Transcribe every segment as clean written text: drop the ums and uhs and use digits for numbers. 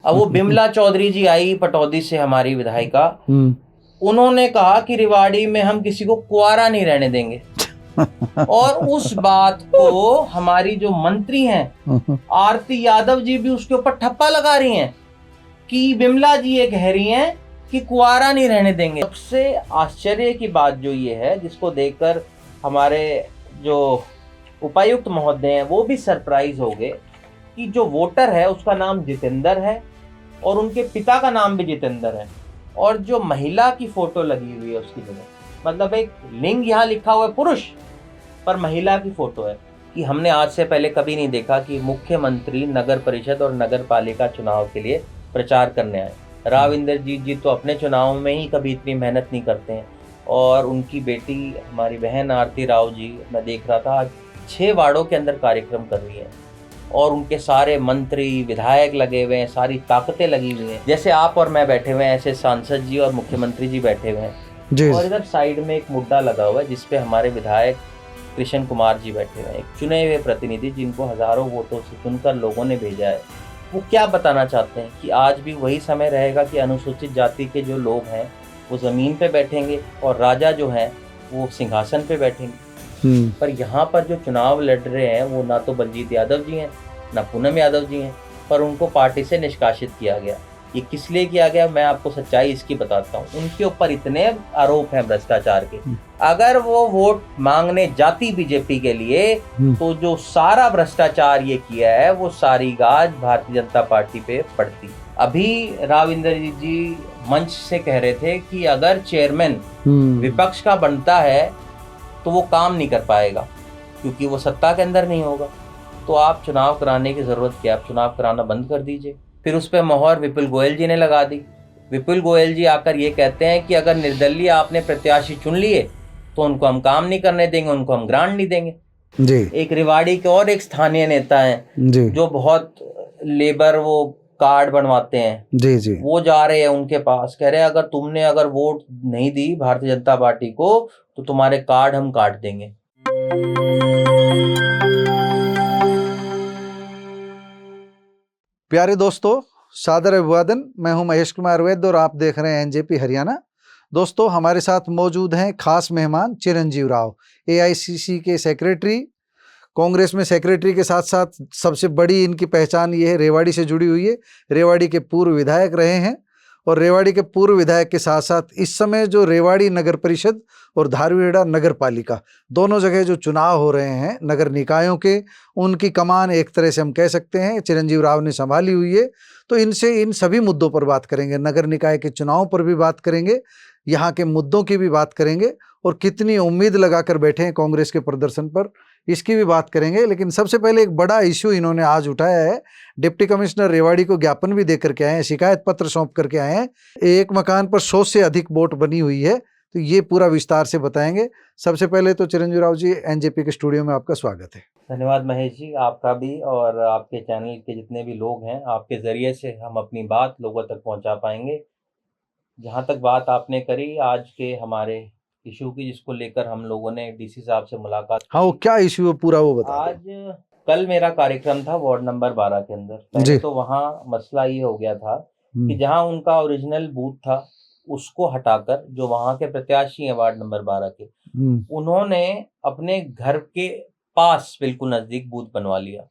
अब वो बिमला चौधरी जी आई पटौदी से, हमारी विधायिका, हम्म। उन्होंने कहा कि रेवाड़ी में हम किसी को कुंवारा नहीं रहने देंगे। और उस बात को हमारी जो मंत्री हैं आरती यादव जी भी उसके ऊपर ठप्पा लगा रही हैं कि बिमला जी ये कह रही हैं कि कुंवारा नहीं रहने देंगे। सबसे आश्चर्य की बात जो ये है, जिसको देखकर हमारे जो उपायुक्त महोदय हैं वो भी सरप्राइज हो गए, कि जो वोटर है उसका नाम जितेंद्र है और उनके पिता का नाम भी जितेंद्र है, और जो महिला की फोटो लगी हुई है उसकी जगह, मतलब एक लिंग यहाँ लिखा हुआ है पुरुष पर महिला की फोटो है। कि हमने आज से पहले कभी नहीं देखा कि मुख्यमंत्री नगर परिषद और नगर पालिका चुनाव के लिए प्रचार करने आए। राव इंद्रजीत जी तो अपने चुनाव में ही कभी इतनी मेहनत नहीं करते हैं, और उनकी बेटी हमारी बहन आरती राव जी, मैं देख रहा था, आज 6 वार्डों के अंदर कार्यक्रम कर रही है, और उनके सारे मंत्री विधायक लगे हुए हैं, सारी ताकतें लगी हुई हैं। जैसे आप और मैं बैठे हुए हैं, ऐसे सांसद जी और मुख्यमंत्री जी बैठे हुए हैं, और इधर साइड में एक मुद्दा लगा हुआ है जिसपे हमारे विधायक कृष्ण कुमार जी बैठे हुए हैं, एक चुने हुए प्रतिनिधि जिनको हजारों वोटों से चुनकर लोगों ने भेजा है। वो क्या बताना चाहते हैं कि आज भी वही समय रहेगा कि अनुसूचित जाति के जो लोग हैं वो जमीन पे बैठेंगे और राजा जो हैं वो सिंहासन पे बैठेंगे। पर यहाँ पर जो चुनाव लड़ रहे हैं वो ना तो बलजीत यादव जी हैं ना पूनम यादव जी हैं, पर उनको पार्टी से निष्कासित किया गया। ये किस लिए किया गया, मैं आपको सच्चाई इसकी बताता हूँ। उनके ऊपर इतने आरोप हैं भ्रष्टाचार के, अगर वो वोट मांगने जाती बीजेपी के लिए तो जो सारा भ्रष्टाचार ये किया है वो सारी गाज भारतीय जनता पार्टी पे पड़ती। अभी राव इंद्रजीत जी मंच से कह रहे थे कि अगर चेयरमैन विपक्ष का बनता है तो वो काम नहीं कर पाएगा क्योंकि वो सत्ता के अंदर नहीं होगा। तो आप चुनाव कराने की जरूरत क्या, आप चुनाव कराना बंद कर दीजिए। फिर उस पर मोहर विपुल गोयल जी ने लगा दी। विपुल गोयल जी आकर ये कहते हैं कि अगर निर्दलीय आपने प्रत्याशी चुन लिए तो उनको हम काम नहीं करने देंगे, उनको हम ग्रांट नहीं देंगे जी। एक रेवाड़ी के और एक स्थानीय नेता हैं जी, जो बहुत लेबर वो कार्ड बनवाते हैं जी जी, वो जा रहे हैं उनके पास, कह रहे हैं अगर वोट नहीं दी भारतीय जनता पार्टी को तो तुम्हारे कार्ड हम काट देंगे। प्यारे दोस्तों, सादर अभिवादन। मैं हूं महेश कुमार वैद्य और आप देख रहे हैं एनजेपी हरियाणा। दोस्तों, हमारे साथ मौजूद हैं खास मेहमान चिरंजीव राव, एआईसीसी के सेक्रेटरी। कांग्रेस में सेक्रेटरी के साथ साथ सबसे बड़ी इनकी पहचान ये है, रेवाड़ी से जुड़ी हुई है। रेवाड़ी के पूर्व विधायक रहे हैं, और रेवाड़ी के पूर्व विधायक के साथ साथ इस समय जो रेवाड़ी नगर परिषद और धारवीड़ा नगर पालिका दोनों जगह जो चुनाव हो रहे हैं नगर निकायों के, उनकी कमान एक तरह से हम कह सकते हैं चिरंजीव राव ने संभाली हुई है। तो इनसे इन सभी मुद्दों पर बात करेंगे, नगर निकाय के चुनाव पर भी बात करेंगे, यहाँ के मुद्दों की भी बात करेंगे, और कितनी उम्मीद लगाकर बैठे हैं कांग्रेस के प्रदर्शन पर, इसकी भी बात करेंगे। लेकिन सबसे पहले एक बड़ा इश्यू इन्होंने आज उठाया है। डिप्टी कमिश्नर रेवाड़ी को ज्ञापन भी देकर के आए हैं, शिकायत पत्र सौंप करके आए हैं। एक मकान पर 100 से अधिक वोट बनी हुई है, तो ये पूरा विस्तार से बताएंगे। सबसे पहले तो चिरंजीव राव जी, एनजेपी के स्टूडियो में आपका स्वागत है। धन्यवाद महेश जी, आपका भी और आपके चैनल के जितने भी लोग हैं, आपके जरिए से हम अपनी बात लोगों तक पहुंचा पाएंगे। जहां तक बात आपने करी आज के हमारे इशू की, जिसको लेकर हम लोगों ने डीसी साहब से मुलाकात की। हाँ, वो क्या इशू है पूरा वो बता। आज कल मेरा कार्यक्रम था वार्ड नंबर 12 के अंदर। पहले तो वहाँ मसला ये हो गया था कि जहाँ उनका ओरिजिनल बूथ था उसको हटाकर जो वहाँ के प्रत्याशी हैं वार्ड नंबर 12 के, उन्होंने अपने घर के पास बिल्कुल नजदीक बूथ बनवा लिया।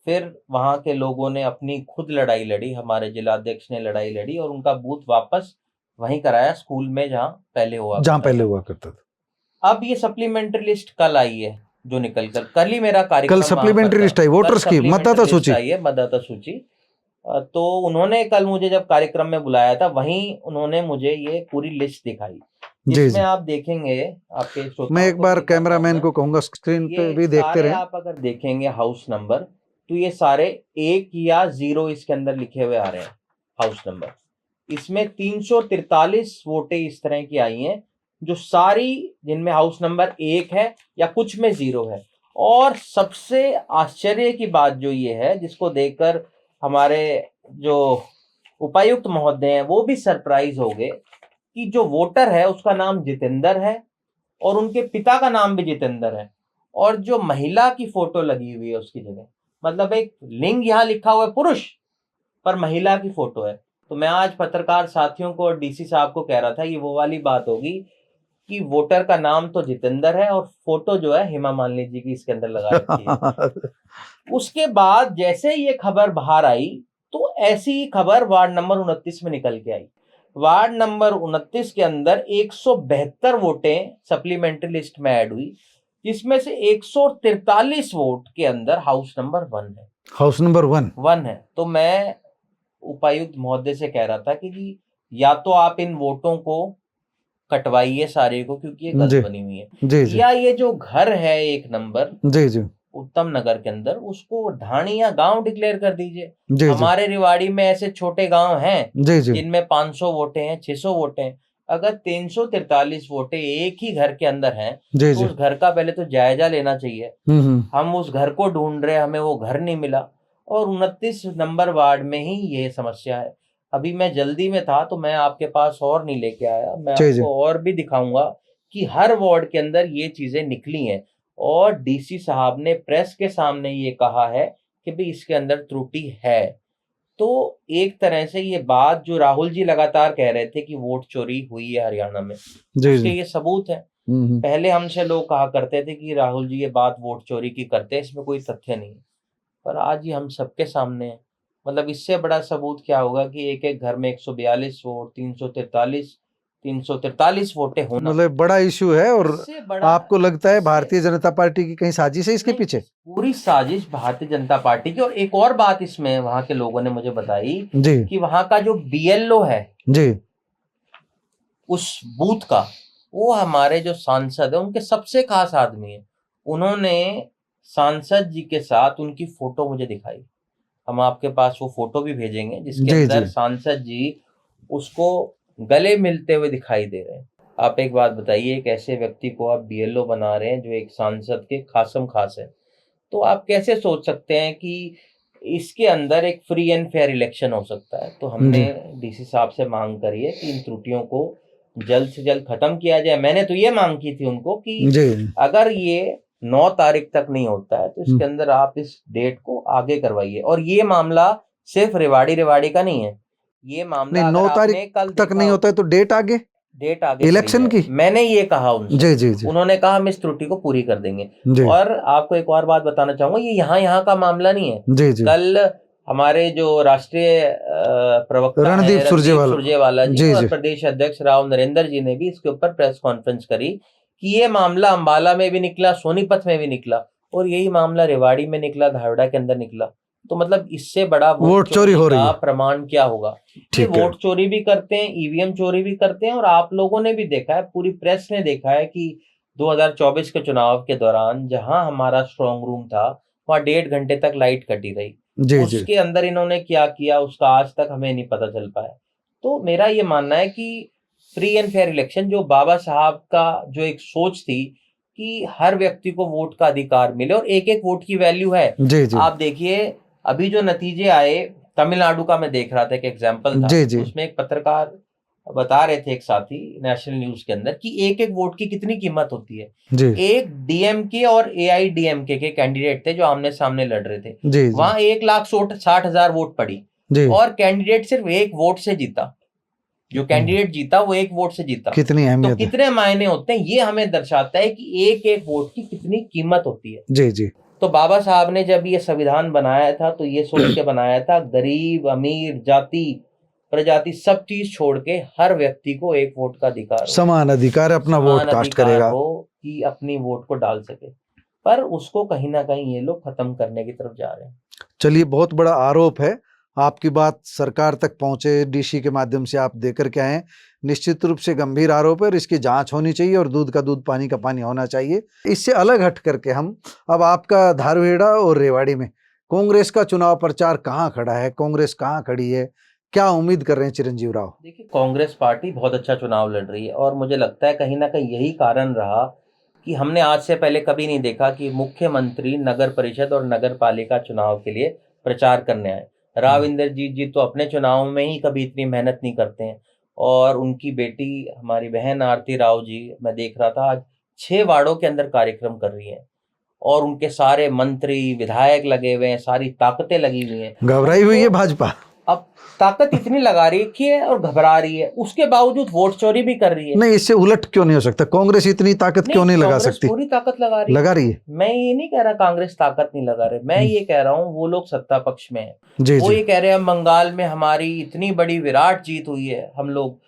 फिर वहाँ के लोगों ने अपनी खुद लड़ाई लड़ी, हमारे जिलाध्यक्ष ने लड़ाई लड़ी और उनका बूथ वापस वहीं कराया, स्कूल में जहाँ पहले हुआ करता था। अब ये सप्लीमेंट्री लिस्ट कल आई है जो निकल कर, कल ही मेरा कार्यक्रम, कल सप्लीमेंट्री लिस्ट आई वोटर्स की, मतदाता सूची। तो उन्होंने कल मुझे जब कार्यक्रम में बुलाया था, वहीं उन्होंने मुझे ये पूरी लिस्ट दिखाई, जिसमें आप देखेंगे, आपके मैं एक बार कैमरामैन को कहूंगा स्क्रीन पे भी देखते रहे। आप अगर देखेंगे हाउस नंबर, तो ये सारे 1 या 0 इसके अंदर लिखे हुए आ रहे हैं हाउस नंबर। इसमें 343 वोटें इस तरह की आई हैं जो सारी, जिनमें हाउस नंबर 1 है या कुछ में 0 है। और सबसे आश्चर्य की बात जो ये है, जिसको देखकर हमारे जो उपायुक्त महोदय हैं वो भी सरप्राइज हो गए, कि जो वोटर है उसका नाम जितेंद्र है और उनके पिता का नाम भी जितेंद्र है, और जो महिला की फोटो लगी हुई है उसकी जगह, मतलब एक लिंग यहाँ लिखा हुआ है पुरुष पर महिला की फोटो है। तो मैं आज पत्रकार साथियों को और डीसी साहब को कह रहा था, ये वो वाली बात होगी कि वोटर का नाम तो जितेंद्र है और फोटो जो है हेमा मालिनी जी की इसके अंदर लगा रखी है। उसके बाद जैसे ये खबर बाहर आई तो ऐसी ही खबर वार्ड नंबर 29 में निकल के आई। वार्ड नंबर 29 के अंदर 172 वोटें सप्लीमेंट्री लिस्ट में ऐड हुई, जिसमें से 143 वोट के अंदर हाउस नंबर 1 है। हाउस नंबर 1 है। तो मैं उपायुक्त महोदय से कह रहा था कि या तो आप इन वोटों को कटवाइए सारे को, क्योंकि ये गलत बनी हुई है, जी। या ये जो घर है 1 नंबर जी उत्तम नगर के अंदर, उसको ढाणी या गांव डिक्लेयर कर दीजिए। जी हमारे रेवाड़ी में ऐसे छोटे गांव हैं जी जिनमें 500 वोटें हैं, 600 वोटें हैं। अगर 343 वोटें एक ही घर के अंदर हैं तो उस घर का पहले तो जायजा लेना चाहिए। हम उस घर को ढूंढ रहे, हमें वो घर नहीं मिला, और 29 नंबर वार्ड में ही ये समस्या है। अभी मैं जल्दी में था तो मैं आपके पास और नहीं लेके आया, मैं आपको और भी दिखाऊंगा कि हर वार्ड के अंदर ये चीजें निकली हैं, और डीसी साहब ने प्रेस के सामने ये कहा है कि भाई इसके अंदर त्रुटि है। तो एक तरह से ये बात जो राहुल जी लगातार कह रहे थे कि वोट चोरी हुई है हरियाणा में, उसके ये सबूत है। पहले हमसे लोग कहा करते थे कि राहुल जी ये बात वोट चोरी की करते हैं, इसमें कोई तथ्य नहीं है, पर आज ये हम सबके सामने है। मतलब इससे बड़ा सबूत क्या होगा कि एक एक घर में 142 वोट, 343 वोटें होना, मतलब बड़ा इशू है। और आपको लगता है भारतीय जनता पार्टी की कहीं साजिश है इसके पीछे? पूरी साजिश भारतीय जनता पार्टी की। और एक और बात इसमें वहां के लोगों ने मुझे बताई जी कि वहां का जो बीएलओ है जी उस बूथ का, वो हमारे जो सांसद है उनके सबसे खास आदमी है। उन्होंने सांसद जी के साथ उनकी फोटो मुझे दिखाई। हम आपके पास वो फोटो भी भेजेंगे जिसके अंदर सांसद जी उसको गले मिलते हुए दिखाई दे रहे हैं। आप एक बात बताइए, एक ऐसे व्यक्ति को आप बीएलओ बना रहे हैं जो एक सांसद के खासम खास है, तो आप कैसे सोच सकते हैं कि इसके अंदर एक फ्री एंड फेयर इलेक्शन हो सकता है? तो हमने डीसी साहब से मांग करी है कि इन त्रुटियों को जल्द से जल्द खत्म किया जाए। मैंने तो ये मांग की थी उनको कि अगर ये 9 तारीख तक नहीं होता है तो इसके अंदर आप इस डेट को आगे करवाइए। और ये मामला सिर्फ रेवाड़ी का नहीं है, ये मामला 9 तारीख तक नहीं होता है तो डेट आगे इलेक्शन की। मैंने ये कहा उनसे, जी। उन्होंने कहा हम इस त्रुटि को पूरी कर देंगे। और आपको एक और बात बताना चाहूंगा, ये यहाँ का मामला नहीं है। जी। कल हमारे जो राष्ट्रीय प्रवक्ता रणदीप सुरजेवाला जी और प्रदेश अध्यक्ष राव नरेंद्र जी ने भी इसके ऊपर प्रेस कॉन्फ्रेंस करी कि ये मामला अंबाला में भी निकला, सोनीपत में भी निकला, और यही मामला रेवाड़ी में निकला, धारवाड़ा के अंदर निकला। तो मतलब इससे बड़ा वोट चोरी हो रही है प्रमाण क्या होगा? ये वोट चोरी भी करते हैं, ईवीएम चोरी भी करते हैं। और आप लोगों ने भी देखा है, पूरी प्रेस ने देखा है कि 2024 के चुनाव के दौरान जहां हमारा स्ट्रांग रूम था वहां 1.5 घंटे तक लाइट कटी रही। उसके अंदर इन्होंने क्या किया उसका आज तक हमें नहीं पता चल पाया। तो मेरा ये मानना है कि फ्री एंड फेयर इलेक्शन, जो बाबा साहब का जो एक सोच थी कि हर व्यक्ति को वोट का अधिकार मिले और एक एक वोट की वैल्यू है। आप देखिए अभी जो नतीजे आए तमिलनाडु का, मैं देख रहा था, एक एग्जाम्पल था, उसमें एक पत्रकार बता रहे थे, एक साथी नेशनल न्यूज के अंदर, कि एक एक वोट की कितनी कीमत होती है। एक डीएमके और एआईडीएमके के कैंडिडेट थे जो आमने सामने लड़ रहे थे, वहां 1,60,000 वोट पड़ी और कैंडिडेट सिर्फ एक वोट से जीता। जो कैंडिडेट जीता वो एक वोट से जीता। कितनी अहमियत, तो कितने मायने होते हैं, ये हमें दर्शाता है कि एक एक वोट की कितनी कीमत होती है। जी। तो बाबा साहब ने जब ये संविधान बनाया था तो ये सोच के बनाया था, गरीब अमीर जाति प्रजाति सब चीज छोड़ के हर व्यक्ति को एक वोट का अधिकार, समान अधिकार, अपना वोट कास्ट करेगा हो कि अपनी वोट को डाल सके। पर उसको कहीं ना कहीं ये लोग खत्म करने की तरफ जा रहे हैं। चलिए, बहुत बड़ा आरोप है, आपकी बात सरकार तक पहुंचे, डीसी के माध्यम से आप देकर के आए, निश्चित रूप से गंभीर आरोप है और इसकी जांच होनी चाहिए और दूध का दूध पानी का पानी होना चाहिए। इससे अलग हट करके हम अब आपका धारवेड़ा और रेवाड़ी में कांग्रेस का चुनाव प्रचार कहाँ खड़ा है, कांग्रेस कहाँ खड़ी है, क्या उम्मीद कर रहे हैं चिरंजीव राव? देखिए, कांग्रेस पार्टी बहुत अच्छा चुनाव लड़ रही है और मुझे लगता है कहीं ना कहीं यही कारण रहा कि हमने आज से पहले कभी नहीं देखा कि मुख्यमंत्री नगर परिषद और नगर पालिका चुनाव के लिए प्रचार करने आए। राव इंद्रजीत जी तो अपने चुनाव में ही कभी इतनी मेहनत नहीं करते हैं, और उनकी बेटी हमारी बहन आरती राव जी, मैं देख रहा था, आज 6 वार्डों के अंदर कार्यक्रम कर रही हैं और उनके सारे मंत्री विधायक लगे हुए हैं, सारी ताकतें लगी हुई हैं। घबराई हुई है भाजपा? अब ताकत इतनी लगा रही है और घबरा रही है, उसके बावजूद वोट चोरी भी कर रही है। नहीं, इससे उलट क्यों नहीं हो सकता? कांग्रेस इतनी ताकत क्यों नहीं लगा कांग्रेस सकती? पूरी ताकत लगा रही है। मैं ये नहीं कह रहा कांग्रेस ताकत नहीं लगा रही, मैं ये कह रहा हूँ वो लोग सत्ता पक्ष में है, वो ये कह रहे हैं बंगाल में हमारी इतनी बड़ी विराट जीत हुई है, हम लोग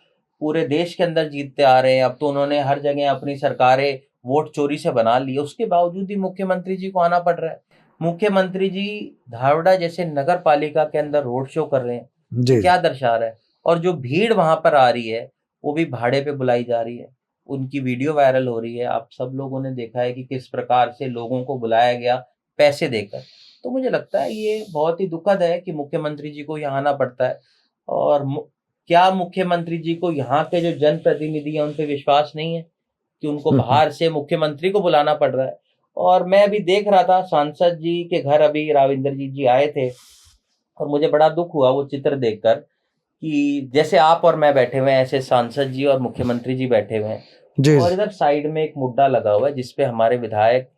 पूरे देश के अंदर जीतते आ रहे हैं, अब तो उन्होंने हर जगह अपनी सरकारें वोट चोरी से बना ली, उसके बावजूद भी मुख्यमंत्री जी को आना पड़ रहा है। मुख्यमंत्री जी धावड़ा जैसे नगर पालिका के अंदर रोड शो कर रहे हैं, क्या दर्शा रहा है? और जो भीड़ वहां पर आ रही है वो भी भाड़े पे बुलाई जा रही है, उनकी वीडियो वायरल हो रही है, आप सब लोगों ने देखा है कि किस प्रकार से लोगों को बुलाया गया पैसे देकर। तो मुझे लगता है ये बहुत ही दुखद है कि मुख्यमंत्री जी को यहाँ आना पड़ता है। और क्या मुख्यमंत्री जी को यहाँ के जो जनप्रतिनिधि हैं उन पे विश्वास नहीं है कि उनको बाहर से मुख्यमंत्री को बुलाना पड़ रहा है? और मैं अभी देख रहा था सांसद जी के घर अभी राव इंद्रजीत जी आए थे, और मुझे बड़ा दुख हुआ वो चित्र देखकर कि जैसे आप और मैं बैठे हुए हैं ऐसे सांसद जी और मुख्यमंत्री जी बैठे हुए हैं, और इधर साइड में एक मुद्दा लगा हुआ है जिसपे हमारे विधायक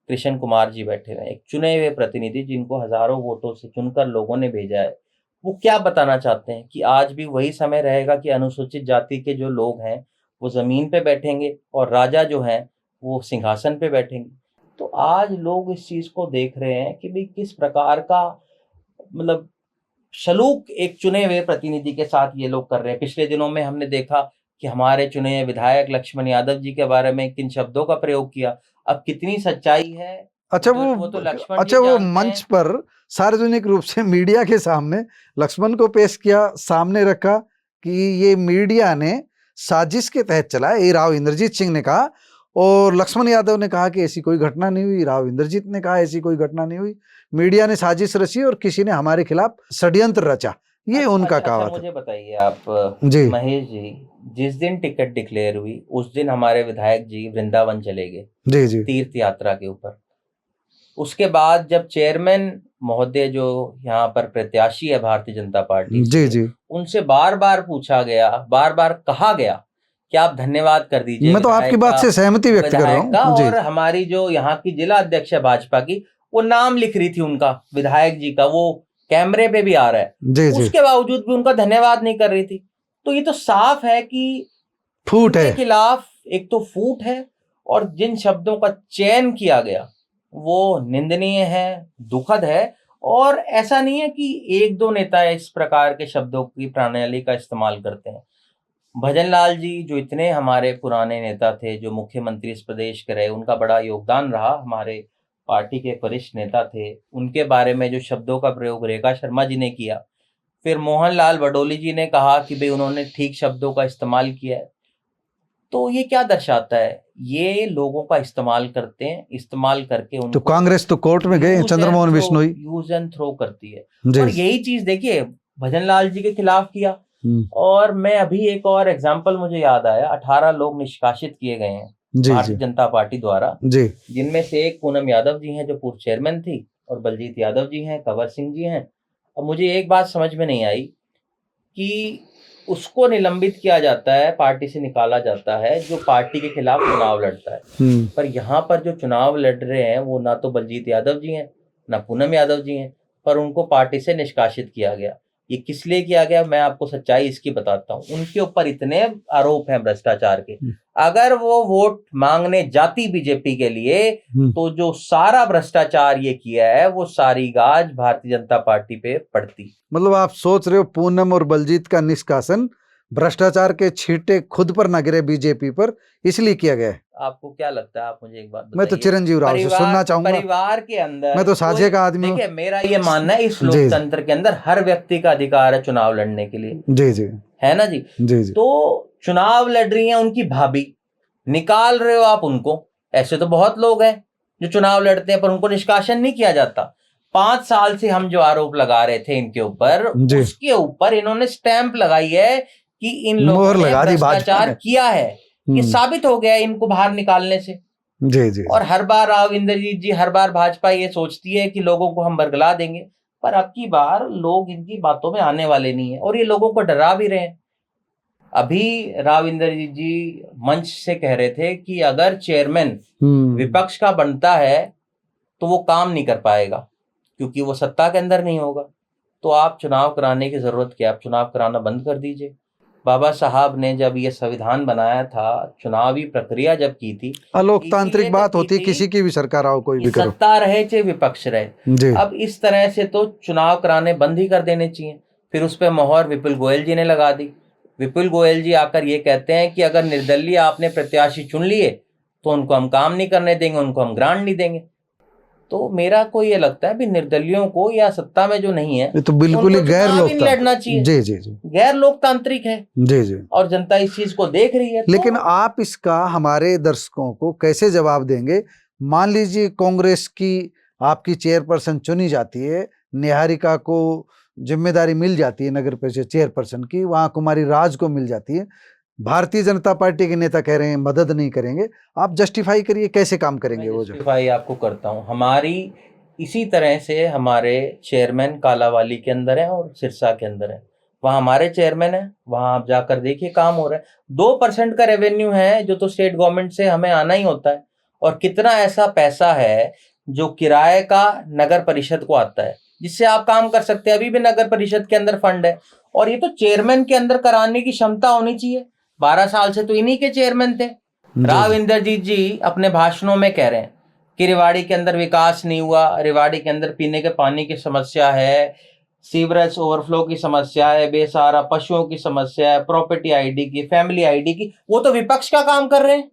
कृष्ण कुमार जी बैठे हुए हैं, एक चुने हुए प्रतिनिधि जिनको हजारों वोटों से चुनकर लोगों ने भेजा है। वो क्या बताना चाहते हैं कि आज भी वही समय रहेगा कि अनुसूचित जाति के जो लोग हैं वो जमीन पे बैठेंगे और राजा जो हैं वो सिंहासन पे बैठेंगे। तो आज लोग इस चीज को देख रहे हैं कि भाई किस प्रकार का मतलब सलूक एक चुने हुए प्रतिनिधि के साथ ये लोग कर रहे हैं। पिछले दिनों में हमने देखा कि हमारे चुने हुए विधायक लक्ष्मण यादव जी के बारे में किन शब्दों का प्रयोग किया, अब कितनी सच्चाई है अच्छा वो मंच पर सार्वजनिक रूप से मीडिया के सामने लक्ष्मण को पेश किया, सामने रखा कि ये मीडिया ने साजिश के तहत चला, ये राव इंद्रजीत सिंह ने कहा, और लक्ष्मण यादव ने कहा कि ऐसी कोई घटना नहीं हुई, राव इंद्रजीत ने कहा ऐसी कोई घटना नहीं हुई, मीडिया ने साजिश रची और किसी ने हमारे खिलाफ षड्यंत्र रचा, ये उनका कहावत है। मुझे बताइए आप जी महेश जी, जिस दिन टिकट डिक्लेयर हुई उस दिन हमारे विधायक जी वृंदावन चले गए जी तीर्थ यात्रा के ऊपर। उसके बाद जब चेयरमैन महोदय जो यहाँ पर प्रत्याशी है भारतीय जनता पार्टी जी उनसे बार बार पूछा गया, बार बार कहा गया कि आप धन्यवाद कर दीजिए। मैं तो आपकी बात से सहमति व्यक्त कर रहा हूँ। और हमारी जो यहाँ की जिला अध्यक्ष है भाजपा की, वो नाम लिख रही थी उनका, विधायक जी का, वो कैमरे पे भी आ रहा है, उसके बावजूद भी उनका धन्यवाद नहीं कर रही थी। तो ये तो साफ है कि फूट है, खिलाफ एक तो फूट है, और जिन शब्दों का चयन किया गया वो निंदनीय है, दुखद है। और ऐसा नहीं है कि एक दो नेता इस प्रकार के शब्दों की प्रणाली का इस्तेमाल करते हैं। भजन लाल जी जो इतने हमारे पुराने नेता थे, जो मुख्यमंत्री इस प्रदेश के रहे, उनका बड़ा योगदान रहा, हमारे पार्टी के वरिष्ठ नेता थे, उनके बारे में जो शब्दों का प्रयोग रेखा शर्मा जी ने किया, फिर मोहनलाल बडोली जी ने कहा कि भाई उन्होंने ठीक शब्दों का इस्तेमाल किया है। तो ये क्या दर्शाता है? ये लोगों का इस्तेमाल करते हैं, इस्तेमाल करके उनको, तो कांग्रेस तो कोर्ट में गए, Chandramohan Bishnoi use and throw करती है। और यही चीज देखिए भजन लाल जी के खिलाफ किया। और मैं अभी एक और एग्जाम्पल मुझे याद आया, 18 लोग निष्कासित किए गए हैं भारतीय जनता पार्टी द्वारा, जिनमें से एक पूनम यादव जी हैं जो पूर्व चेयरमैन थी, और बलजीत यादव जी हैं, कंवर सिंह जी हैं। अब मुझे एक बात समझ में नहीं आई कि उसको निलंबित किया जाता है, पार्टी से निकाला जाता है जो पार्टी के खिलाफ चुनाव लड़ता है, पर यहाँ पर जो चुनाव लड़ रहे हैं वो ना तो बलजीत यादव जी हैं ना पूनम यादव जी हैं, पर उनको पार्टी से निष्कासित किया गया। ये किस लिए किया गया, मैं आपको सच्चाई इसकी बताता हूँ। उनके ऊपर इतने आरोप हैं भ्रष्टाचार के, अगर वो वोट मांगने जाती बीजेपी के लिए तो जो सारा भ्रष्टाचार ये किया है वो सारी गाज भारतीय जनता पार्टी पे पड़ती। मतलब आप सोच रहे हो पूनम और बलजीत का निष्कासन भ्रष्टाचार के छींटे खुद पर न गिरे बीजेपी पर, इसलिए किया गया है? आपको क्या लगता है? आप मुझे एक बात बताइए। मैं तो चिरंजीव राव से सुनना चाहूंगा। परिवार के अंदर मैं तो साझे का आदमी हूं। देखिए मेरा ये मानना है, इस लोकतंत्र के अंदर हर व्यक्ति का अधिकार है चुनाव लड़ने के लिए, जी है ना जी। तो चुनाव लड़ रही है उनकी भाभी, निकाल रहे हो आप उनको। ऐसे तो बहुत लोग हैं जो चुनाव लड़ते हैं पर उनको निष्कासन नहीं किया जाता। 5 साल से हम जो आरोप लगा रहे थे इनके ऊपर, उसके ऊपर इन्होंने स्टैंप लगाई है कि इन लोगों ने भ्रष्टाचार किया है। ये साबित हो गया इनको बाहर निकालने से। जी। और हर बार राव इंद्रजीत जी, हर बार भाजपा ये सोचती है कि लोगों को हम बरगला देंगे, पर अब की बार लोग इनकी बातों में आने वाले नहीं है, और ये लोगों को डरा भी रहे हैं। अभी राव इंद्रजीत जी मंच से कह रहे थे कि अगर चेयरमैन विपक्ष का बनता है तो वो काम नहीं कर पाएगा क्योंकि वो सत्ता के अंदर नहीं होगा। तो आप चुनाव कराने की जरूरत क्या, आप चुनाव कराना बंद कर दीजिए। बाबा साहब ने जब ये संविधान बनाया था, चुनावी प्रक्रिया जब की थी, अलोकतांत्रिक इसीलिए बात तो की होती है, थी किसी की भी सरकार आओ, कोई कि भी करो। सत्ता रहे चाहे विपक्ष रहे। जी अब इस तरह से तो चुनाव कराने बंद ही कर देने चाहिए। फिर उस पर मोहर विपुल गोयल जी ने लगा दी। विपुल गोयल जी आकर ये कहते हैं कि अगर निर्दलीय आपने प्रत्याशी चुन लिए तो उनको हम काम नहीं करने देंगे, उनको हम ग्रांट नहीं देंगे। तो मेरा को ये लगता है भी निर्दलियों को या सत्ता में जो नहीं है ये तो बिल्कुल ही उनको गैर चुनाव ही नहीं लड़ना लोकतांत्रिक। चाहिए। जी जी जी गैर लोकतांत्रिक है जी जी। और जनता इस चीज को देख रही है। लेकिन तो आप इसका हमारे दर्शकों को कैसे जवाब देंगे? मान लीजिए कांग्रेस की आपकी चेयरपर्सन चुनी जाती है, निहारिका को जिम्मेदारी मिल जाती है नगर परिषद चेयरपर्सन की, वहां कुमारी राज को मिल जाती है, भारतीय जनता पार्टी के नेता कह रहे हैं मदद नहीं करेंगे, आप जस्टिफाई करिए कैसे काम करेंगे वो जो। जस्टिफाई आपको करता हूँ। हमारी इसी तरह से हमारे चेयरमैन कालावाली के अंदर है और सिरसा के अंदर है, वहाँ हमारे चेयरमैन है, वहाँ आप जाकर देखिए काम हो रहा है। 2% का रेवेन्यू है जो तो स्टेट गवर्नमेंट से हमें आना ही होता है, और कितना ऐसा पैसा है जो किराए का नगर परिषद को आता है जिससे आप काम कर सकते हैं। अभी भी नगर परिषद के अंदर फंड है, और ये तो चेयरमैन के अंदर कराने की क्षमता होनी चाहिए। 12 साल से तो इन्हीं के चेयरमैन थे। राव इंद्रजीत जी अपने भाषणों में कह रहे हैं कि रेवाड़ी के अंदर विकास नहीं हुआ, रेवाड़ी के अंदर पीने के पानी की समस्या है, सीवरेज ओवरफ्लो की समस्या है, बेसहारा पशुओं की समस्या है, प्रॉपर्टी आईडी की, फैमिली आईडी की। वो तो विपक्ष का काम कर रहे हैं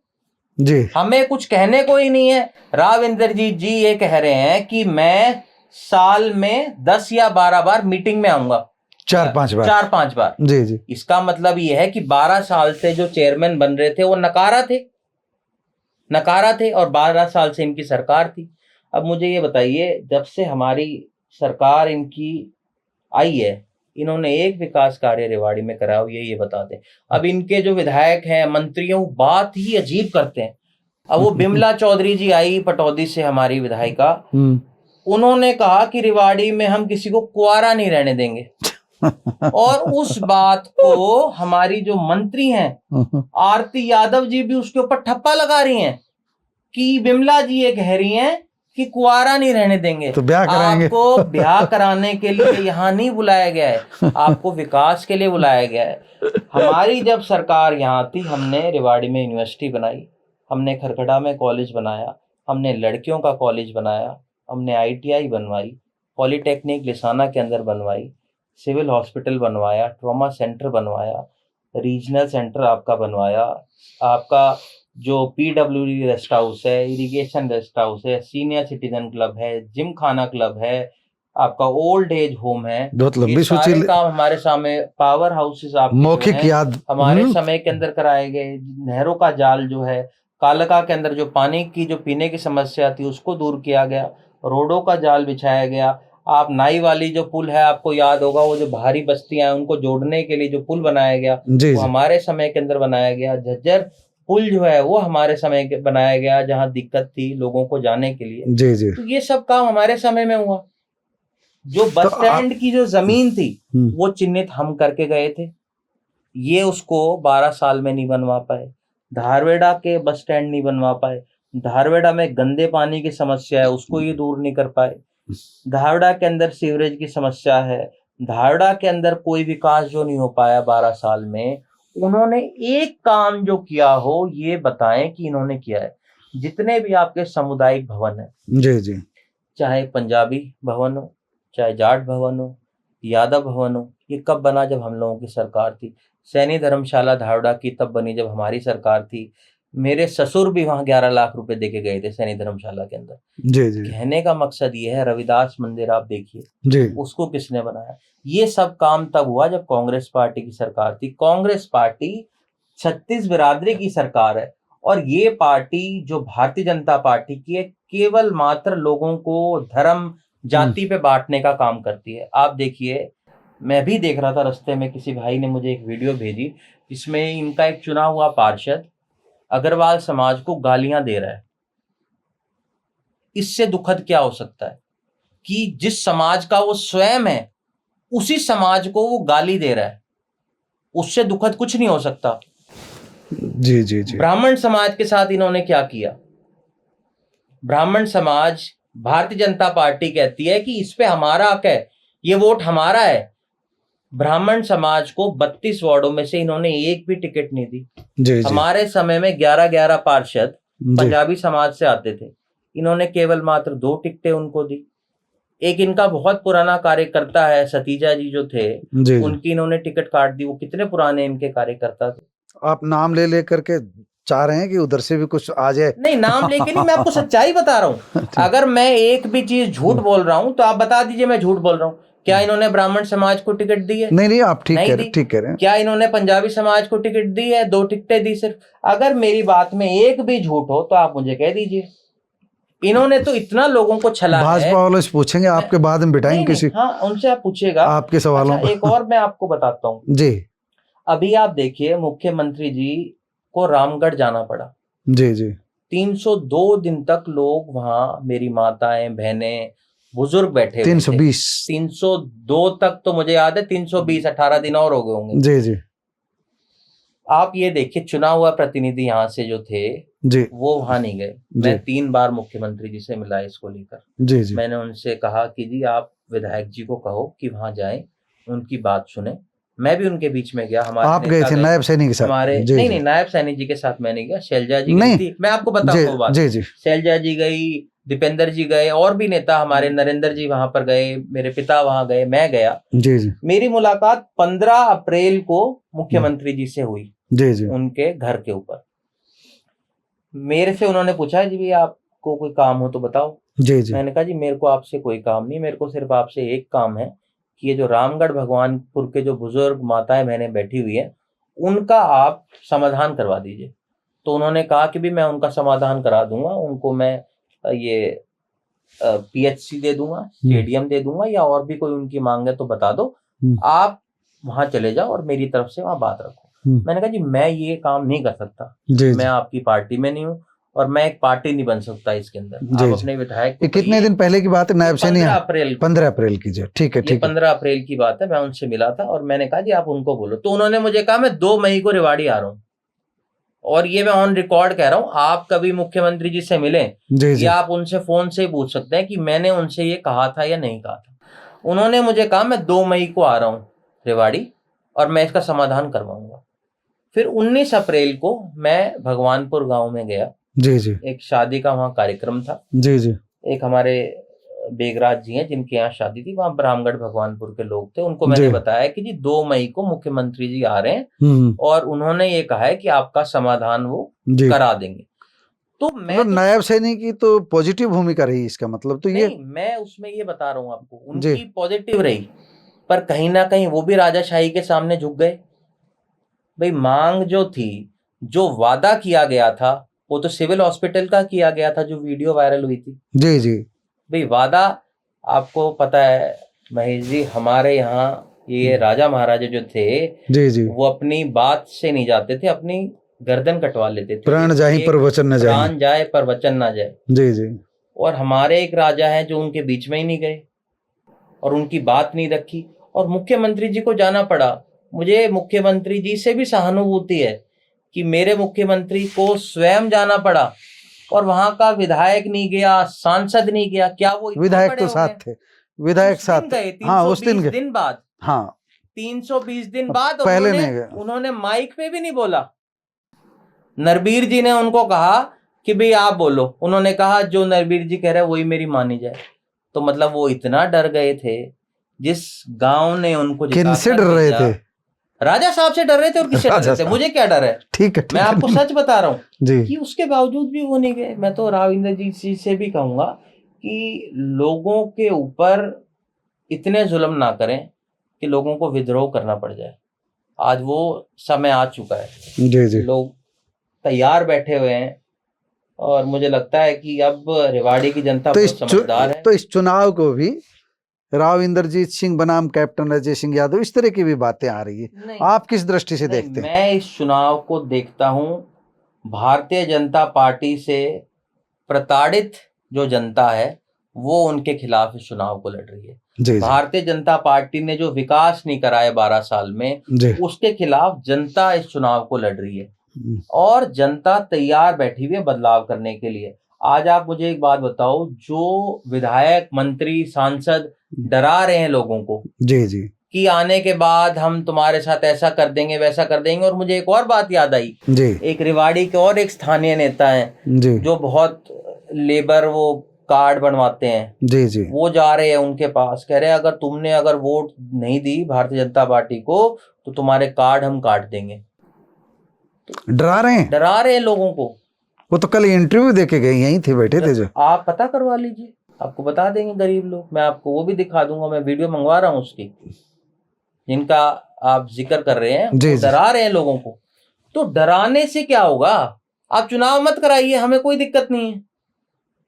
जी, हमें कुछ कहने को ही नहीं है। राव इंद्रजीत जी ये कह रहे हैं कि मैं साल में 10 या 12 बार मीटिंग में आऊंगा, 4-5 बार। 4-5 बार। जी जी। इसका मतलब ये है कि 12 साल से जो चेयरमैन बन रहे थे वो नकारा थे, और 12 साल से इनकी सरकार थी। अब मुझे ये बताइए, जब से हमारी सरकार इनकी आई है, इन्होंने एक विकास कार्य रेवाड़ी में कराया हो, ये बता दें। अब इनके जो विधायक हैं, मंत्रियों, बात ही अजीब करते हैं। अब वो बिमला चौधरी जी आई पटौदी से, हमारी विधायिका, उन्होंने कहा कि रेवाड़ी में हम किसी को कुआरा नहीं रहने देंगे। और उस बात को हमारी जो मंत्री हैं आरती यादव जी भी उसके ऊपर ठप्पा लगा रही हैं कि बिमला जी ये कह रही हैं कि कुआरा नहीं रहने देंगे। तो ब्याह कराएंगे। आपको ब्याह कराने के लिए यहाँ नहीं बुलाया गया है, आपको विकास के लिए बुलाया गया है। हमारी जब सरकार यहाँ थी, हमने रेवाड़ी में यूनिवर्सिटी बनाई, हमने खरखड़ा में कॉलेज बनाया, हमने लड़कियों का कॉलेज बनाया, हमने ITI बनवाई, पॉलीटेक्निक लिसाना के अंदर बनवाई, सिविल हॉस्पिटल बनवाया, ट्रॉमा सेंटर बनवाया, रीजनल सेंटर आपका बनवाया, आपका जो PWD रेस्ट हाउस है, इरिगेशन रेस्ट हाउस है, सीनियर सिटीजन क्लब है, जिम खाना क्लब है, आपका ओल्ड एज होम है। बहुत लंबी ये सारे सूची। काम हमारे सामने, पावर हाउसेस आपके मौखिक याद हमारे समय के अंदर कराए गए। नहरों का जाल जो है, कालका के अंदर जो पानी की जो पीने की समस्या थी उसको दूर किया गया, रोडों का जाल बिछाया गया। आप नाई वाली जो पुल है, आपको याद होगा, वो जो बाहरी बस्तियां हैं उनको जोड़ने के लिए जो पुल बनाया गया, वो हमारे समय के अंदर बनाया गया। झज्जर पुल जो है वो हमारे समय के बनाया गया, जहाँ दिक्कत थी लोगों को जाने के लिए। जी जी। तो ये सब काम हमारे समय में हुआ। जो बस स्टैंड की जो जमीन थी वो चिन्हित हम करके गए थे, ये उसको 12 साल में नहीं बनवा पाए। धारवेड़ा के बस स्टैंड नहीं बनवा पाए। धारवेड़ा में गंदे पानी की समस्या है, उसको ये दूर नहीं कर पाए। धारवेड़ा के अंदर सीवरेज की समस्या है। धारवेड़ा के अंदर कोई विकास जो नहीं हो पाया 12 साल में। उन्होंने एक काम जो किया हो ये बताएं कि इन्होंने किया है। जितने भी आपके सामुदायिक भवन है, जी जी, चाहे पंजाबी भवन हो, चाहे जाट भवन हो, यादव भवन हो, ये कब बना? जब हम लोगों की सरकार थी। सैनी धर्मशाला धारवेड़ा की तब बनी जब हमारी सरकार थी। मेरे ससुर भी वहां 11 लाख रुपए देके गए थे सैनी धर्मशाला के अंदर। जी जी। कहने का मकसद ये है, रविदास मंदिर आप देखिए जी, उसको किसने बनाया? ये सब काम तब हुआ जब कांग्रेस पार्टी की सरकार थी। कांग्रेस पार्टी 36 बिरादरी की सरकार है, और ये पार्टी जो भारतीय जनता पार्टी की है, केवल मात्र लोगों को धर्म जाति पे बांटने का काम करती है। आप देखिए, मैं भी देख रहा था रास्ते में, किसी भाई ने मुझे एक वीडियो भेजी जिसमें इनका एक चुना हुआ पार्षद अग्रवाल समाज को गालियां दे रहा है। इससे दुखद क्या हो सकता है कि जिस समाज का वो स्वयं है उसी समाज को वो गाली दे रहा है। उससे दुखद कुछ नहीं हो सकता। जी जी जी। ब्राह्मण समाज के साथ इन्होंने क्या किया? ब्राह्मण समाज, भारतीय जनता पार्टी कहती है कि इस पे हमारा हक है, ये वोट हमारा है। ब्राह्मण समाज को 32 वार्डों में से इन्होंने एक भी टिकट नहीं दी। जी जी हमारे समय में 11-11 पार्षद जी पंजाबी समाज से आते थे, इन्होंने केवल मात्र 2 टिकटें उनको दी। एक इनका बहुत पुराना कार्यकर्ता है सतीजा जी जो थे, जी जी। उनकी इन्होंने टिकट काट दी। वो कितने पुराने इनके कार्यकर्ता थे। आप नाम ले लेकर के चाह रहे हैं कि उधर से भी कुछ आ जाए? नहीं, नाम लेके नहीं, मैं आपको सच्चाई बता रहा हूँ। अगर मैं एक भी चीज झूठ बोल रहा हूँ तो आप बता दीजिए मैं झूठ बोल रहा हूँ। क्या इन्होंने ब्राह्मण समाज को टिकट दी है? नहीं नहीं, आप ठीक नहीं कह दी। रहे, ठीक कह रहे हैं। क्या इन्होंने पंजाबी समाज को टिकट दी है? 2 टिकटें दी सिर्फ। अगर मेरी बात में एक भी झूठ हो तो आप मुझे कह दीजिए। इन्होंने तो इतना लोगों को छला है। भाजपा वालों से पूछेंगे, आपके बाद में बिठाएंगे किसी। हाँ, उनसे आप पूछिएगा आपके सवालों। अच्छा, एक और मैं आपको बताता हूँ जी अभी आप देखिए, मुख्यमंत्री जी को रामगढ़ जाना पड़ा। जी जी 302 दिन तक लोग वहां, मेरी माताएं बहनें बुजुर्ग बैठे हुए थे। 320 302 तक तो मुझे याद है, 320 18 दिन और हो गए होंगे। जी जी आप ये देखिए, चुना हुआ प्रतिनिधि यहाँ से जो थे जी वो वहां नहीं गए। मैं 3 बार मुख्यमंत्री जी से मिला इसको लेकर। जी जी मैंने उनसे कहा कि जी आप विधायक जी को कहो कि वहां जाएं, उनकी बात सुने। मैं भी उनके बीच में गया। हमारे आप गए थे नायब सैनी के साथ? हमारे जी, नहीं जी। नहीं, नायब सैनी जी के साथ मैं नहीं गया। शैलजा जी नहीं। गई थी, मैं आपको बताऊंगा वो बात। जी जी शैलजा जी गई, दीपेंद्र जी गए, और भी नेता हमारे, नरेंद्र जी वहां पर गए, मेरे पिता वहां गए, मैं गया। जी जी मेरी मुलाकात 15 अप्रैल को मुख्यमंत्री जी से हुई, जी जी उनके घर के ऊपर। मेरे से उन्होंने पूछा जी भी आपको कोई काम हो तो बताओ। जी जी मैंने कहा जी मेरे को आपसे कोई काम नहीं, मेरे को सिर्फ आपसे एक काम है कि ये जो रामगढ़ भगवानपुर के जो बुजुर्ग माताएं बहनें बैठी हुई हैं उनका आप समाधान करवा दीजिए। तो उन्होंने कहा कि भी मैं उनका समाधान करा दूंगा, उनको मैं ये PHC दे दूंगा, स्टेडियम दे दूंगा, या और भी कोई उनकी मांग है तो बता दो, आप वहां चले जाओ और मेरी तरफ से वहां बात रखो। मैंने कहा जी मैं ये काम नहीं कर सकता, मैं आपकी पार्टी में नहीं हूँ और मैं एक पार्टी नहीं बन सकता इसके अंदर। आप अपने विधायक को कितने दिन पहले की बात है नायब सैनी? 15 अप्रैल की। जी ठीक है, ठीक है। 15 अप्रैल की बात है। मैं उनसे मिला था और मैंने कहा जी आप उनको बोलो। तो उन्होंने मुझे कहा मैं 2 मई को रेवाड़ी आ रहा हूँ, और ये मैं ऑन रिकॉर्ड कह रहा हूँ। आप कभी मुख्यमंत्री जी से मिलें या आप उनसे फोन से पूछ सकते हैं कि मैंने उनसे ये कहा था या नहीं कहा था। उन्होंने मुझे कहा मैं 2 मई को आ रहा हूँ रेवाड़ी और मैं इसका समाधान करवाऊंगा। फिर 19 अप्रैल को मैं भगवानपुर गांव में गया। जी जी एक शादी का वहाँ कार्यक्रम था। जी जी एक हमारे बेगराज जी हैं जिनके यहाँ शादी थी, वहाँ रामगढ़ भगवानपुर के लोग थे। उनको मैंने बताया कि जी 2 मई को मुख्यमंत्री जी आ रहे हैं और उन्होंने ये कहा है कि आपका समाधान वो करा देंगे। तो मैं नायब सैनी की तो पॉजिटिव भूमिका रही इसका मतलब। तो ये मैं उसमें ये बता रहा हूँ आपको, उनकी पॉजिटिव रही, पर कहीं ना कहीं वो भी राजाशाही के सामने झुक गए। भाई मांग जो थी, जो वादा किया गया था, वो तो सिविल हॉस्पिटल का किया गया था जो वीडियो वायरल हुई थी। जी जी भाई वादा, आपको पता है महेश जी, हमारे यहाँ ये राजा महाराजा जो थे जी जी वो अपनी बात से नहीं जाते थे, अपनी गर्दन कटवा लेते थे। प्राण जाए पर वचन न जाए, प्राण जाए पर वचन ना जाए। जी जी। और हमारे एक राजा हैं जो उनके बीच में ही नहीं गए और उनकी बात नहीं रखी, और मुख्यमंत्री जी को जाना पड़ा। मुझे मुख्यमंत्री जी से भी सहानुभूति है कि मेरे मुख्यमंत्री को स्वयं जाना पड़ा और वहां का विधायक नहीं गया, सांसद नहीं गया। क्या वो विधायक तो साथ थे, विधायक साथ गए? हाँ, उस दिन बाद, हाँ 320 दिन बाद पहले नहीं गए। उन्होंने माइक पे भी नहीं बोला। नरबीर जी ने उनको कहा कि भाई आप बोलो। उन्होंने कहा जो नरबीर जी कह रहे वही मेरी मानी जाए। तो मतलब वो इतना डर गए थे, जिस गांव ने उनको किनसे डर रहे थे? राजा साहब से डर रहे थे। और किससे डर रहे थे? मुझे क्या डर है? ठीक है, मैं आपको सच बता रहा हूँ जी कि उसके बावजूद भी वो नहीं गए। मैं तो राविंद्र जी से भी कहूंगा कि लोगों के ऊपर इतने जुल्म ना करें कि लोगों को विद्रोह करना पड़ जाए। आज वो समय आ चुका है। जी जी। लोग तैयार बैठे हुए हैं और मुझे लगता है कि अब रेवाड़ी की जनता बहुत समझदार है। तो इस चुनाव को भी राव इंद्रजीत सिंह बनाम कैप्टन अजय सिंह यादव, इस तरह की भी बातें आ रही है। आप किस दृष्टि से देखते हैं? मैं इस चुनाव को देखता हूं, भारतीय जनता पार्टी से प्रताड़ित जो जनता है वो उनके खिलाफ इस चुनाव को लड़ रही है। भारतीय जनता पार्टी ने जो विकास नहीं कराया 12 साल में, उसके खिलाफ जनता इस चुनाव को लड़ रही है और जनता तैयार बैठी हुई है बदलाव करने के लिए। आज आप मुझे एक बात बताओ, जो विधायक मंत्री सांसद डरा रहे हैं लोगों को जी जी कि आने के बाद हम तुम्हारे साथ ऐसा कर देंगे वैसा कर देंगे, और मुझे एक और बात याद आई, जी एक रेवाड़ी के और एक स्थानीय नेता हैं जी जो बहुत लेबर वो कार्ड बनवाते हैं, जी जी वो जा रहे हैं उनके पास, कह रहे हैं अगर तुमने अगर वोट नहीं दी भारतीय जनता पार्टी को तो तुम्हारे कार्ड हम काट देंगे। डरा रहे हैं, डरा रहे हैं लोगों को। वो तो कल इंटरव्यू देके गए, यहीं थे, बैठे थे जो। आप पता करवा लीजिए, आपको बता देंगे गरीब लोग, मैं आपको वो भी दिखा दूंगा, मैं वीडियो मंगवा रहा हूँ उसकी, जिनका आप जिक्र कर रहे हैं, जी वो जी डरा रहे हैं लोगों को। तो डराने से क्या होगा, आप चुनाव मत कराइए, हमें कोई दिक्कत नहीं है।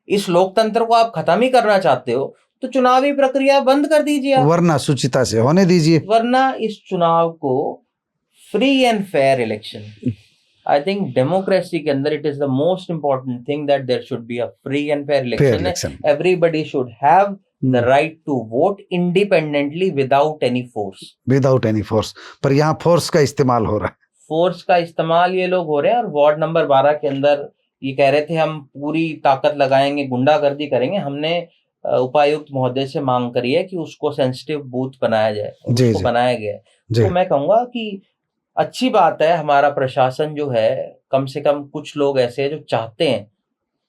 इस लोकतंत्र को आप खत्म ही करना चाहते हो तो चुनावी प्रक्रिया बंद कर दीजिए आप, वरना सुचिता से होने दीजिए। वरना इस चुनाव को free and fair election, I think democracy के अंदर it is the most important thing that there should be a free and fair election. Everybody should have the right to vote independently without any force. Without any force, पर यहाँ force का इस्तेमाल हो रहा है। Force का इस्तेमाल ये लोग हो रहे हैं, और वार्ड नंबर 12 के अंदर ये कह रहे थे हम पूरी ताकत लगाएंगे, गुंडागर्दी करेंगे। हमने उपायुक्त महोदय से मांग करी है कि उसको सेंसिटिव बूथ बनाया जाए, उसको बनाया गया है। तो मैं कहूंगा कि अच्छी बात है, हमारा प्रशासन जो है, कम से कम कुछ लोग ऐसे हैं जो चाहते हैं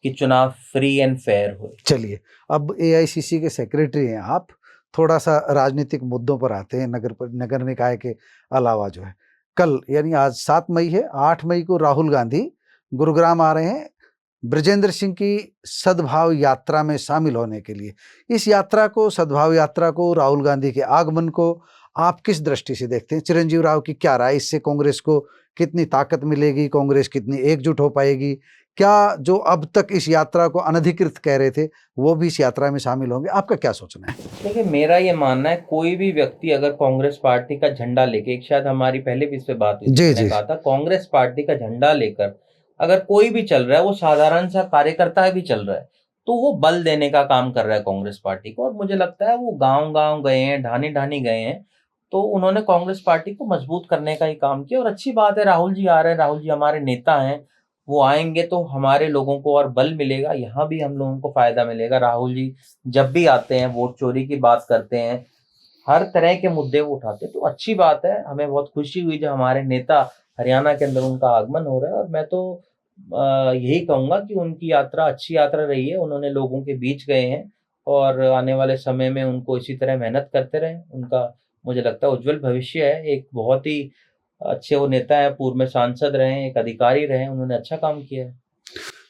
कि चुनाव फ्री एंड फेयर हो। चलिए, अब एआईसीसी के सेक्रेटरी हैं आप, थोड़ा सा राजनीतिक मुद्दों पर आते हैं। नगर निकाय के अलावा जो है, कल यानी आज 7 मई है, 8 मई को राहुल गांधी गुरुग्राम आ रहे हैं ब्रजेंद्र सिंह की सद्भाव यात्रा में शामिल होने के लिए। इस यात्रा को, सद्भाव यात्रा को, राहुल गांधी के आगमन को आप किस दृष्टि से देखते हैं? चिरंजीव राव की क्या राय, इससे कांग्रेस को कितनी ताकत मिलेगी, कांग्रेस कितनी एकजुट हो पाएगी? क्या जो अब तक इस यात्रा को अनधिकृत कह रहे थे वो भी इस यात्रा में शामिल होंगे? आपका क्या सोचना है? देखिए, मेरा ये मानना है, कोई भी व्यक्ति अगर कांग्रेस पार्टी का झंडा लेके, शायद हमारी पहले भी इस पे बात हुई थी, मैंने कहा था कांग्रेस पार्टी का झंडा लेकर अगर कोई भी चल रहा है, वो साधारण सा कार्यकर्ता भी चल रहा है, तो वो बल देने का काम कर रहा है कांग्रेस पार्टी को। और मुझे लगता है वो गांव-गांव गए हैं, ढानी-ढानी गए हैं, तो उन्होंने कांग्रेस पार्टी को मजबूत करने का ही काम किया। और अच्छी बात है, राहुल जी आ रहे हैं, राहुल जी हमारे नेता हैं, वो आएंगे तो हमारे लोगों को और बल मिलेगा, यहाँ भी हम लोगों को फायदा मिलेगा। राहुल जी जब भी आते हैं, वोट चोरी की बात करते हैं, हर तरह के मुद्दे वो उठाते हैं, तो अच्छी बात है। हमें बहुत खुशी हुई जब हमारे नेता हरियाणा के अंदर उनका आगमन हो रहा है। और मैं तो यही कहूंगा कि उनकी यात्रा अच्छी यात्रा रही है, उन्होंने लोगों के बीच गए हैं, और आने वाले समय में उनको इसी तरह मेहनत करते रहें। उनका मुझे लगता है उज्जवल भविष्य है। एक बहुत ही अच्छे वो नेता है, पूर्व में सांसद रहे, एक अधिकारी रहे, उन्होंने अच्छा काम किया है।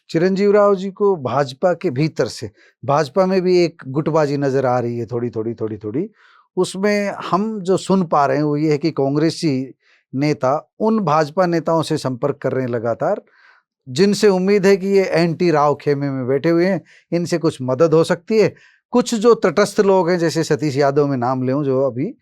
चिरंजीव राव जी को भाजपा के भीतर से, भाजपा में भी एक गुटबाजी नजर आ रही है, थोड़ी। उसमें हम जो सुन पा रहे हैं वो ये है कि कांग्रेसी नेता उन भाजपा नेताओं से संपर्क कर रहे हैं लगातार, जिनसे उम्मीद है कि ये एंटी राव खेमे में बैठे हुए हैं, इनसे कुछ मदद हो सकती है। कुछ जो तटस्थ लोग हैं, जैसे सतीश यादव में नाम लें जो अभी,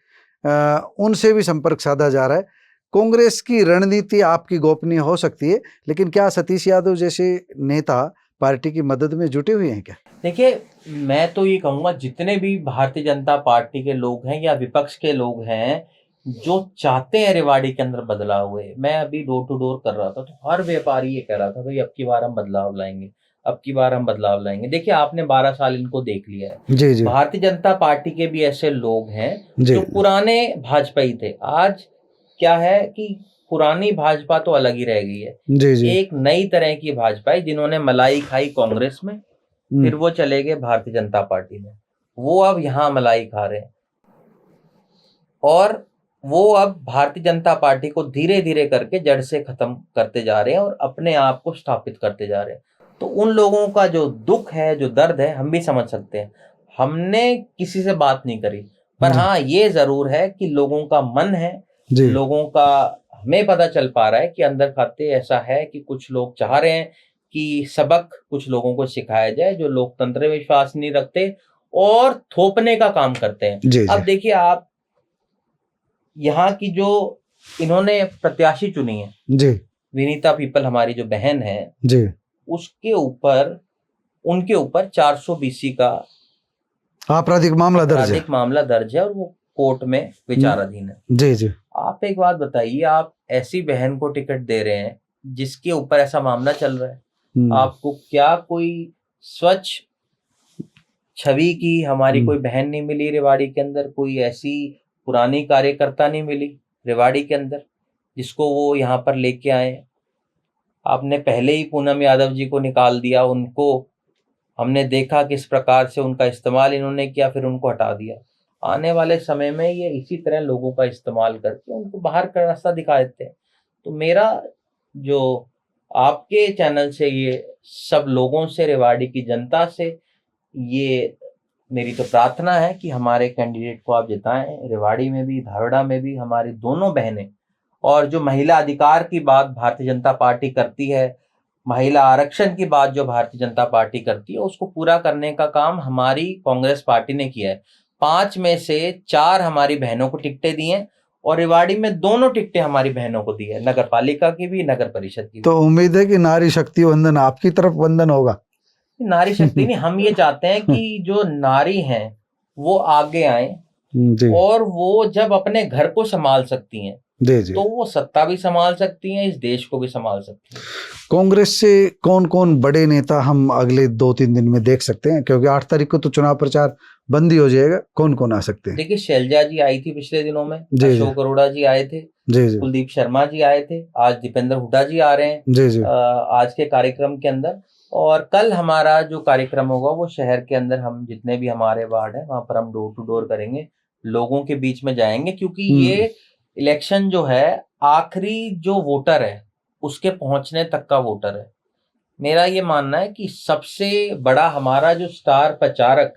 उनसे भी संपर्क साधा जा रहा है। कांग्रेस की रणनीति आपकी गोपनीय हो सकती है, लेकिन क्या सतीश यादव जैसे नेता पार्टी की मदद में जुटे हुए हैं क्या? देखिए, मैं तो ये कहूँगा, जितने भी भारतीय जनता पार्टी के लोग हैं या विपक्ष के लोग हैं जो चाहते हैं रेवाड़ी के अंदर बदलाव हुए, मैं अभी डोर टू डोर कर रहा था तो हर व्यापारी ये कह रहा था, भाई अब की बार हम बदलाव लाएंगे, अब की बार हम बदलाव लाएंगे। देखिए, आपने 12 साल इनको देख लिया है। जी जी। भारतीय जनता पार्टी के भी ऐसे लोग हैं जो पुराने भाजपाई थे। आज क्या है कि पुरानी भाजपा तो अलग ही रह गई है, जी। एक नई तरह की भाजपा है, जिन्होंने मलाई खाई कांग्रेस में, फिर वो चले गए भारतीय जनता पार्टी में, वो अब यहाँ मलाई खा रहे हैं, और वो अब भारतीय जनता पार्टी को धीरे धीरे करके जड़ से खत्म करते जा रहे हैं और अपने आप को स्थापित करते जा रहे हैं। तो उन लोगों का जो दुख है, जो दर्द है, हम भी समझ सकते हैं। हमने किसी से बात नहीं करी, पर हाँ, ये जरूर है कि लोगों का मन है, लोगों का हमें पता चल पा रहा है कि अंदर खाते ऐसा है कि कुछ लोग चाह रहे हैं कि सबक कुछ लोगों को सिखाया जाए जो लोकतंत्र में विश्वास नहीं रखते और थोपने का काम करते हैं। अब देखिए, आप यहाँ की जो इन्होंने प्रत्याशी चुनी है जी, विनीता पीपल हमारी जो बहन है जी, उसके ऊपर, उनके ऊपर 400 BC का आपराधिक मामला दर्ज है और वो कोर्ट में विचाराधीन है। जी जी। आप एक बात बताइए, आप ऐसी बहन को टिकट दे रहे हैं जिसके ऊपर ऐसा मामला चल रहा है, आपको क्या कोई स्वच्छ छवि की हमारी कोई हम्म, बहन नहीं मिली रेवाड़ी के अंदर, कोई ऐसी पुरानी कार्यकर्ता नहीं मिली रेवाड़ी के अंदर जिसको वो यहाँ पर लेके आए। आपने पहले ही पूनम यादव जी को निकाल दिया, उनको हमने देखा किस प्रकार से उनका इस्तेमाल इन्होंने किया, फिर उनको हटा दिया। आने वाले समय में ये इसी तरह लोगों का इस्तेमाल करके उनको बाहर का रास्ता दिखा देते हैं। तो मेरा जो आपके चैनल से ये सब लोगों से, रेवाड़ी की जनता से ये मेरी तो प्रार्थना है कि हमारे कैंडिडेट को आप जिताएं। रेवाड़ी में भी, धारवाड़ा में भी हमारी दोनों बहनें, और जो महिला अधिकार की बात भारतीय जनता पार्टी करती है, महिला आरक्षण की बात जो भारतीय जनता पार्टी करती है, उसको पूरा करने का काम हमारी कांग्रेस पार्टी ने किया है। 5 में से 4 हमारी बहनों को टिकटें दी हैं, और रेवाड़ी में दोनों टिकटें हमारी बहनों को दी है, नगर पालिका की भी, नगर परिषद की भी। तो उम्मीद है कि नारी शक्ति वंदन आपकी तरफ वंदन होगा। नारी शक्ति नहीं, हम ये चाहते हैं कि जो नारी हैं वो आगे आए, जी और वो जब अपने घर को संभाल सकती हैं जी जी। तो वो सत्ता भी संभाल सकती हैं, इस देश को भी संभाल सकती हैं। कांग्रेस से कौन कौन बड़े नेता हम अगले 2-3 दिन में देख सकते हैं, क्योंकि 8 तारीख को तो चुनाव प्रचार बंद ही हो जाएगा, कौन कौन आ सकते हैं? देखिए, शैलजा जी आई थी पिछले दिनों में, जी, जी। अशोक अरोड़ा जी आए थे, जी जी कुलदीप शर्मा जी आए थे, आज दीपेंद्र हुड्डा जी आ रहे हैं जी जी आज के कार्यक्रम के अंदर। और कल हमारा जो कार्यक्रम होगा वो शहर के अंदर, हम जितने भी हमारे वार्ड हैं वहां पर हम डोर टू डोर करेंगे, लोगों के बीच में जाएंगे, क्योंकि ये इलेक्शन जो है आखिरी जो वोटर है उसके पहुंचने तक का वोटर है। मेरा ये मानना है कि सबसे बड़ा हमारा जो स्टार प्रचारक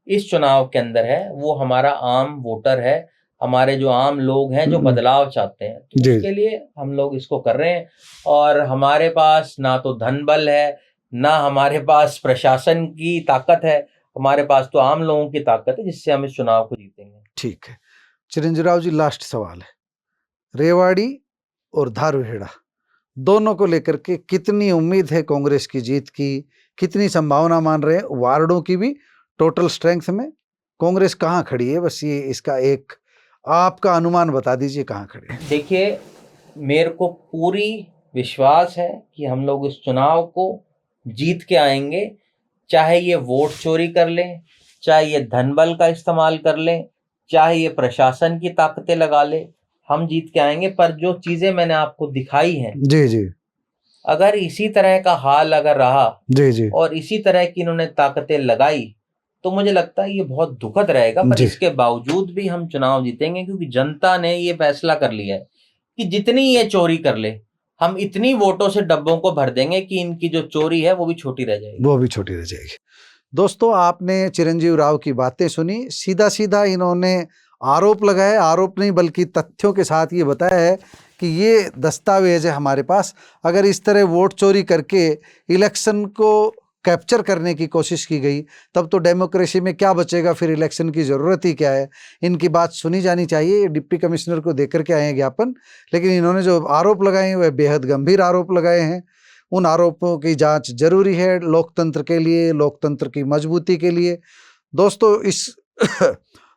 इस चुनाव के अंदर है वो हमारा आम वोटर है, हमारे जो आम लोग हैं जो बदलाव चाहते हैं। तो जी। उसके लिए हम लोग इसको कर रहे हैं, और हमारे पास ना तो धन बल है, ना हमारे पास प्रशासन की ताकत है, हमारे पास तो आम लोगों की ताकत है जिससे हम इस चुनाव को जीतेंगे। ठीक है चिरंजीव राव जी, लास्ट सवाल है, रेवाड़ी और धारूहेड़ा दोनों को लेकर के कितनी उम्मीद है कांग्रेस की जीत की, कितनी संभावना मान रहे हैं, वार्डों की भी टोटल स्ट्रेंथ में कांग्रेस कहाँ खड़ी है? बस ये इसका एक आपका अनुमान बता दीजिए कहाँ खड़ी है। देखिए, मेरे को पूरी विश्वास है कि हम लोग इस चुनाव को जीत के आएंगे, चाहे ये वोट चोरी कर लें, चाहे ये धन बल का इस्तेमाल कर लें, चाहे ये प्रशासन की ताकतें लगा ले, हम जीत के आएंगे। पर जो चीजें मैंने आपको दिखाई हैं, जी जी अगर इसी तरह का हाल अगर रहा जी जी और इसी तरह की इन्होंने ताकतें लगाई तो मुझे लगता है ये बहुत दुखद रहेगा। पर जी। इसके बावजूद भी हम चुनाव जीतेंगे, क्योंकि जनता ने ये फैसला कर लिया है कि जितनी ये चोरी कर ले, हम इतनी वोटों से डब्बों को भर देंगे कि इनकी जो चोरी है वो भी छोटी रह जाएगी। वो भी छोटी रह जाएगी। दोस्तों, आपने चिरंजीव राव की बातें सुनी, सीधा सीधा इन्होंने आरोप लगाए, आरोप नहीं बल्कि तथ्यों के साथ ये बताया है कि ये दस्तावेज है हमारे पास, अगर इस तरह वोट चोरी करके इलेक्शन को कैप्चर करने की कोशिश की गई तब तो डेमोक्रेसी में क्या बचेगा, फिर इलेक्शन की ज़रूरत ही क्या है। इनकी बात सुनी जानी चाहिए। डिप्टी कमिश्नर को देकर के आए हैं ज्ञापन, लेकिन इन्होंने जो आरोप लगाए हैं वह बेहद गंभीर आरोप लगाए हैं। उन आरोपों की जांच जरूरी है लोकतंत्र के लिए, लोकतंत्र की मजबूती के लिए।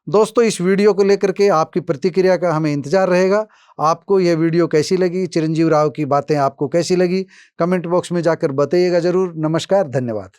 दोस्तों इस वीडियो को लेकर के आपकी प्रतिक्रिया का हमें इंतजार रहेगा। आपको यह वीडियो कैसी लगी, चिरंजीव राव की बातें आपको कैसी लगी, कमेंट बॉक्स में जाकर बताइएगा जरूर। नमस्कार, धन्यवाद।